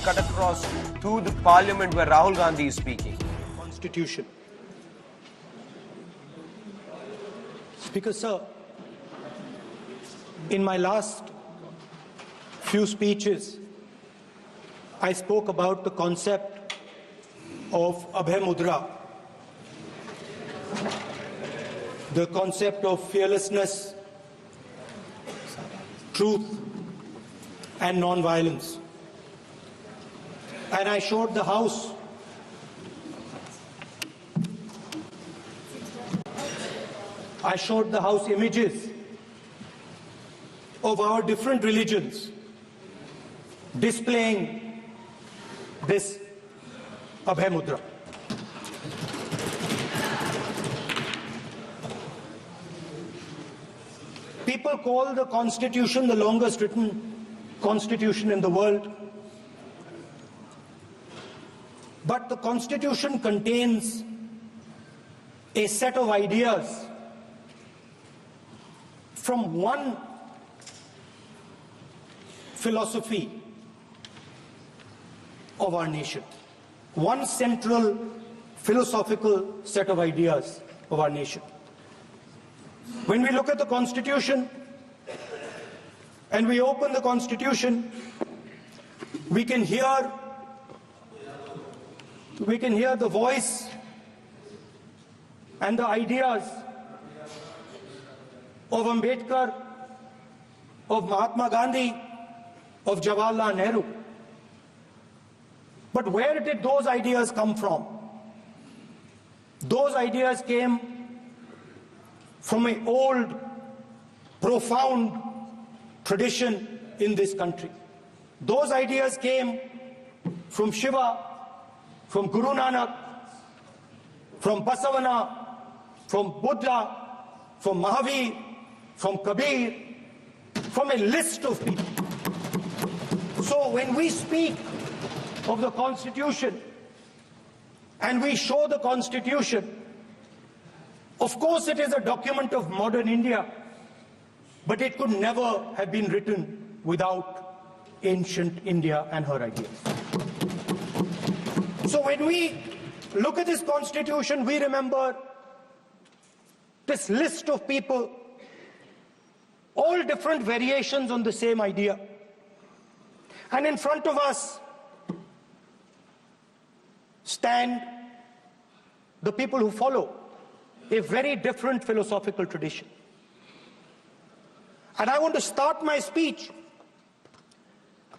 cut across to the parliament where Rahul Gandhi is speaking. Constitution. Speaker sir, in my last few speeches, I spoke about the concept of Abhay Mudra, the concept of fearlessness, truth, and non-violence. And I showed the House images of our different religions displaying this Abhay Mudra. People call the Constitution the longest written constitution in the world. But the Constitution contains a set of ideas from one philosophy of our nation, one central philosophical set of ideas of our nation. When we look at the Constitution and we open the Constitution, we can hear the voice and the ideas of Ambedkar, of Mahatma Gandhi, of Jawaharlal Nehru. But where did those ideas come from? Those ideas came from an old, profound tradition in this country. Those ideas came from Shiva, from Guru Nanak, from Basavana, from Buddha, from Mahavir, from Kabir, from a list of people. So when we speak of the Constitution and we show the Constitution, of course it is a document of modern India, but it could never have been written without ancient India and her ideas. So when we look at this Constitution, we remember this list of people, all different variations on the same idea. And in front of us stand the people who follow a very different philosophical tradition. And I want to start my speech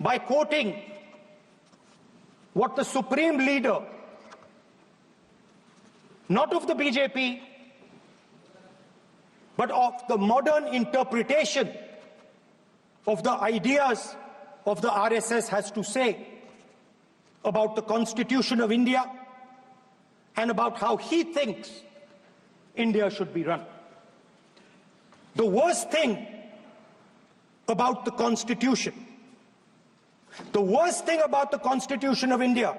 by quoting what the supreme leader, not of the BJP, but of the modern interpretation of the ideas of the RSS has to say about the Constitution of India and about how he thinks India should be run. The worst thing about the Constitution, the worst thing about the Constitution of India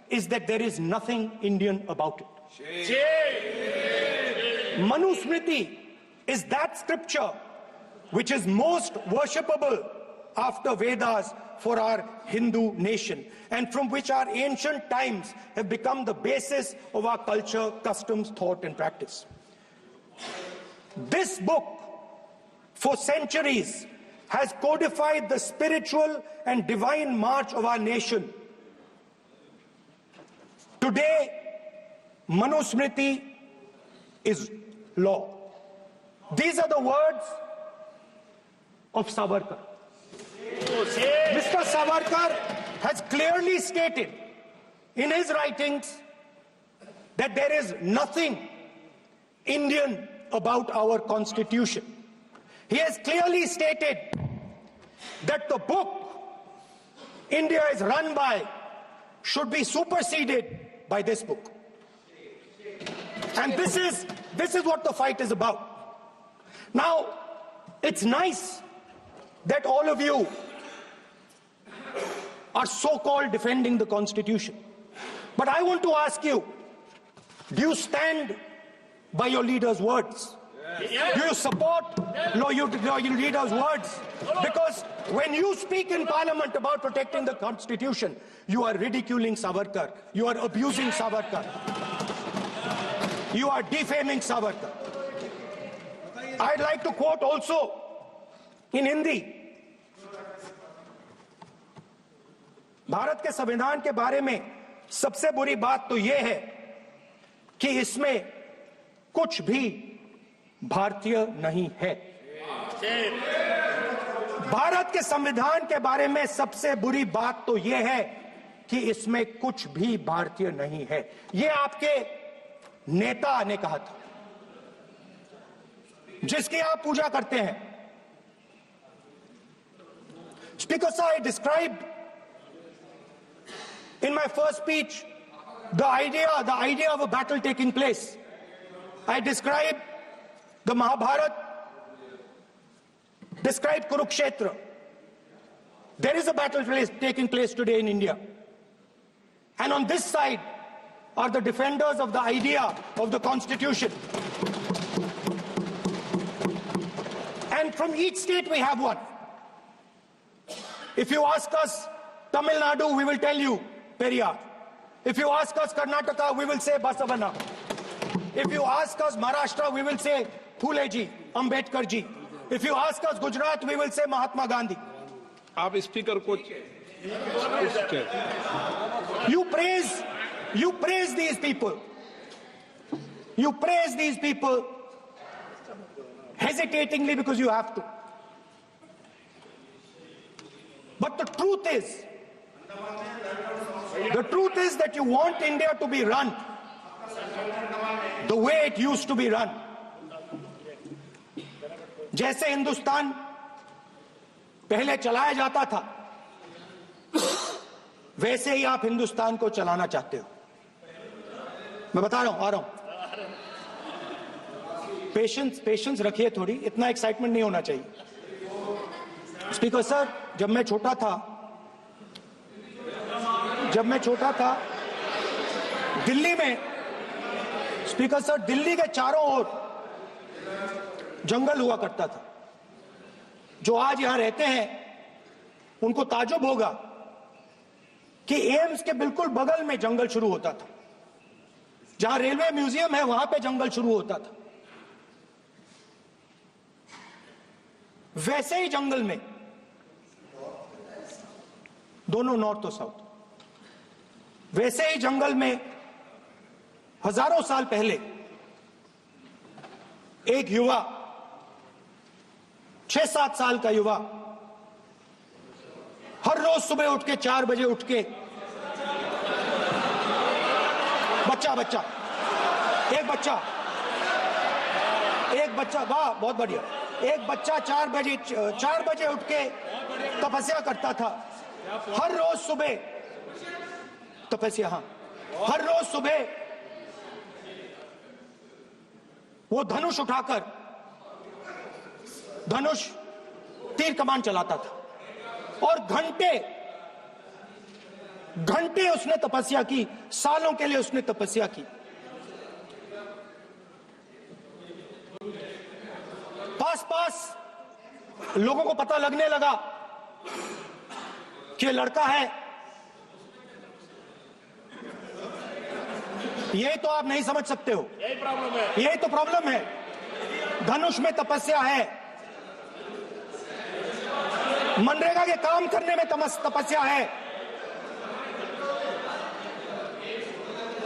is that there is nothing Indian about it. Manusmriti is that scripture which is most worshipable after Vedas for our Hindu nation, and from which our ancient times have become the basis of our culture, customs, thought, and practice. This book, for centuries, has codified the spiritual and divine march of our nation. Today, Manusmriti is law. These are the words of Savarkar. Mr. Savarkar has clearly stated in his writings that there is nothing Indian about our Constitution. He has clearly stated that the book India is run by should be superseded by this book. And this is what the fight is about. Now, it's nice that all of you are so-called defending the Constitution. But I want to ask you, do you stand by your leader's words? Do you support your leader's words? Because when you speak in parliament about protecting the constitution, you are ridiculing Savarkar. You are abusing Savarkar. You are defaming Savarkar. I'd like to quote also in Hindi. Bharat के संविधान के बारे में सबसे बुरी बात तो यह है कि इसमें कुछ भी भारतीय नहीं है। भारत के संविधान के बारे में सबसे बुरी बात तो यह है कि इसमें कुछ भी भारतीय नहीं है। यह आपके नेता ने कहा था, जिसकी आप पूजा करते हैं। Speaker sir, I described in my first speech the idea of a battle taking place. I described the Mahabharata, described Kurukshetra. There is a battle taking place today in India. And on this side are the defenders of the idea of the Constitution. And from each state we have one. If you ask us Tamil Nadu, we will tell you Periyar. If you ask us Karnataka, we will say Basavana. If you ask us Maharashtra, we will say Phule ji, Ambedkar ji. If you ask us Gujarat, we will say Mahatma Gandhi. आप speaker को You praise these people. You praise these people hesitatingly because you have to. But the truth is that you want India to be run the way it used to be run. जैसे हिंदुस्तान पहले चलाया जाता था, वैसे ही आप हिंदुस्तान को चलाना चाहते हो। मैं बता रहा हूं, आ रहा हूं। पेशेंस रखिए थोड़ी, इतना एक्साइटमेंट नहीं होना चाहिए। स्पीकर सर, जब मैं छोटा था दिल्ली में, स्पीकर सर, दिल्ली के चारों ओर जंगल हुआ करता था। जो आज यहां रहते हैं उनको ताजुब होगा कि एम्स के बिल्कुल बगल में जंगल शुरू होता था। जहां रेलवे म्यूजियम है वहां पे जंगल शुरू होता था। वैसे ही जंगल में, दोनों नॉर्थ और साउथ, वैसे ही जंगल में हजारों साल पहले एक युवा, 6-7 साल का युवा, हर रोज सुबह उठ के 4 बजे उठ के एक बच्चा, वाह बहुत बढ़िया, एक बच्चा 4 बजे उठ के तपस्या करता था। हर रोज सुबह तपस्या, हाँ, हर रोज सुबह वो धनुष उठाकर तीर कमान चलाता था और घंटे उसने तपस्या की, सालों के लिए उसने तपस्या की। पास लोगों को पता लगने लगा कि लड़का है। यही तो आप नहीं समझ सकते हो, यही तो प्रॉब्लम है। धनुष में तपस्या है, मनरेगा के काम करने में तपस्या है,